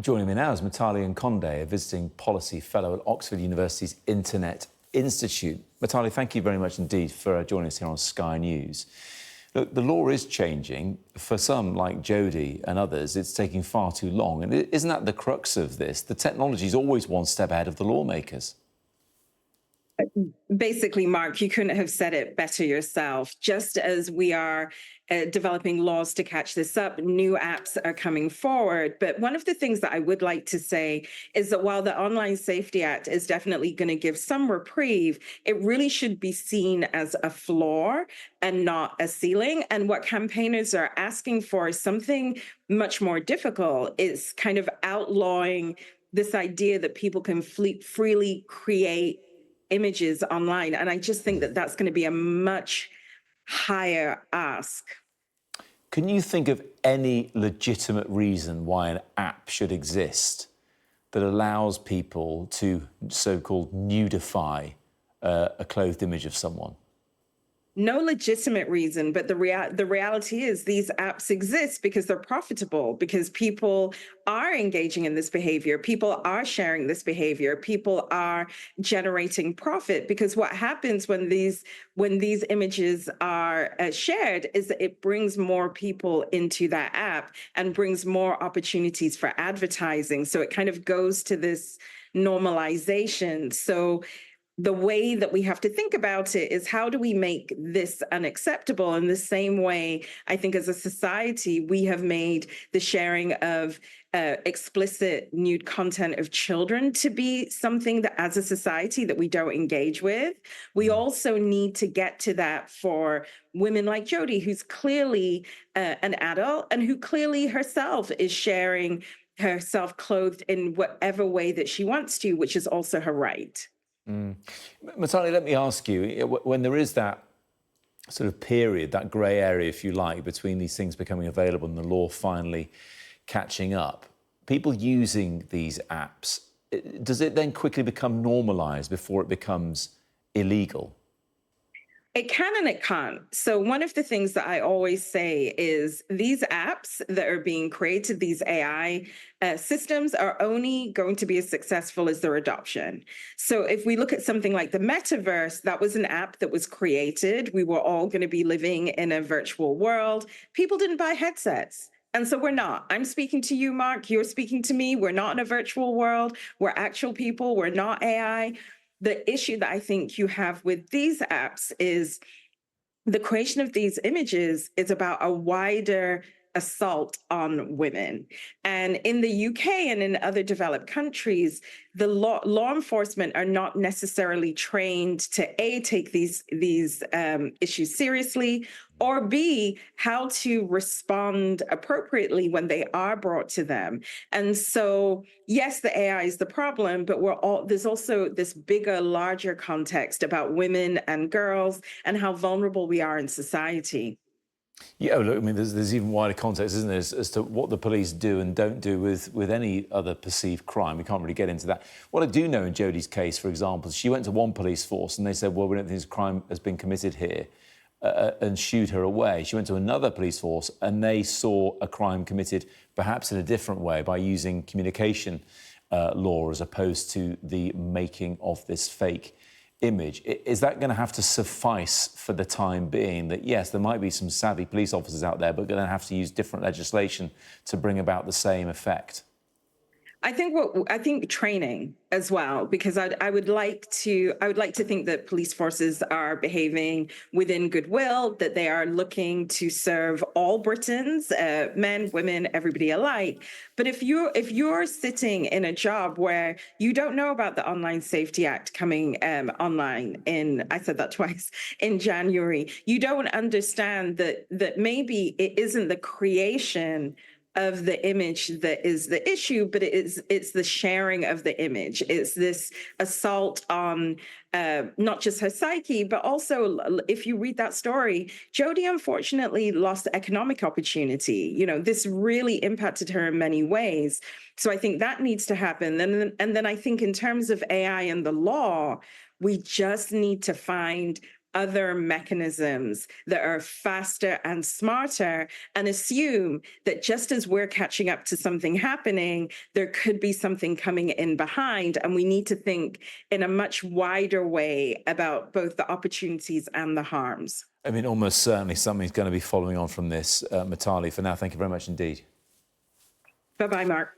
Joining me now is Mutale Nkonde, a visiting policy fellow at Oxford University's Internet Institute. Mutale, thank you very much indeed for joining us here on Sky News. Look, the law is changing. For some, like Jodie and others, it's taking far too long. And isn't that the crux of this? The technology is always one step ahead of the lawmakers. Basically, Mark, you couldn't have said it better yourself. Just as we are developing laws to catch this up, new apps are coming forward. But one of the things that I would like to say is that while the Online Safety Act is definitely going to give some reprieve, it really should be seen as a floor and not a ceiling. And what campaigners are asking for is something much more difficult. It's kind of outlawing this idea that people can freely create images online. And I just think that that's going to be a much higher ask. Can you think of any legitimate reason why an app should exist that allows people to so-called nudify a clothed image of someone? No legitimate reason, but the reality is these apps exist because they're profitable, because people are engaging in this behavior, people are sharing this behavior, people are generating profit. Because what happens when these images are shared is that it brings more people into that app and brings more opportunities for advertising. So it kind of goes to this normalization. So the way that we have to think about it is, how do we make this unacceptable? In the same way, I think as a society, we have made the sharing of explicit nude content of children to be something that as a society that we don't engage with. We also need to get to that for women like Jodie, who's clearly an adult and who clearly herself is sharing herself clothed in whatever way that she wants to, which is also her right. Mutale, let me ask you, when there is that sort of period, that grey area, if you like, between these things becoming available and the law finally catching up, people using these apps, does it then quickly become normalised before it becomes illegal? It can and it can't. So one of the things that I always say is these apps that are being created, these AI systems, are only going to be as successful as their adoption. So if we look at something like the metaverse, that was an app that was created. We were all going to be living in a virtual world. People didn't buy headsets. And so we're not. I'm speaking to you, Mark. You're speaking to me. We're not in a virtual world. We're actual people. We're not AI. The issue that I think you have with these apps is the creation of these images is about a wider assault on women. And in the UK and in other developed countries, the law enforcement are not necessarily trained to A, take these issues seriously, or B, how to respond appropriately when they are brought to them. And so, yes, the AI is the problem, but there's also this bigger, larger context about women and girls and how vulnerable we are in society. Yeah, look, I mean, there's even wider context, isn't there, as to what the police do and don't do with any other perceived crime. We can't really get into that. What I do know in Jodie's case, for example, she went to one police force and they said, well, we don't think this crime has been committed here, and shooed her away. She went to another police force and they saw a crime committed perhaps in a different way by using communication law as opposed to the making of this fake image. Is that going to have to suffice for the time being? That yes, there might be some savvy police officers out there, but going to have to use different legislation to bring about the same effect? I think training as well, because I would like to think that police forces are behaving within goodwill, that they are looking to serve all Britons, men, women, everybody alike. But if you're sitting in a job where you don't know about the Online Safety Act coming online I said that twice, in January, you don't understand that maybe it isn't the creation of the image that is the issue, but it's the sharing of the image. It's this assault on not just her psyche, but also, if you read that story, Jodie unfortunately lost economic opportunity. You know, this really impacted her in many ways. So I think that needs to happen. And then I think in terms of AI and the law, we just need to find other mechanisms that are faster and smarter, and assume that just as we're catching up to something happening, there could be something coming in behind. And we need to think in a much wider way about both the opportunities and the harms. I mean, almost certainly something's going to be following on from this. Mutale, for now, thank you very much indeed. Bye-bye, Mark.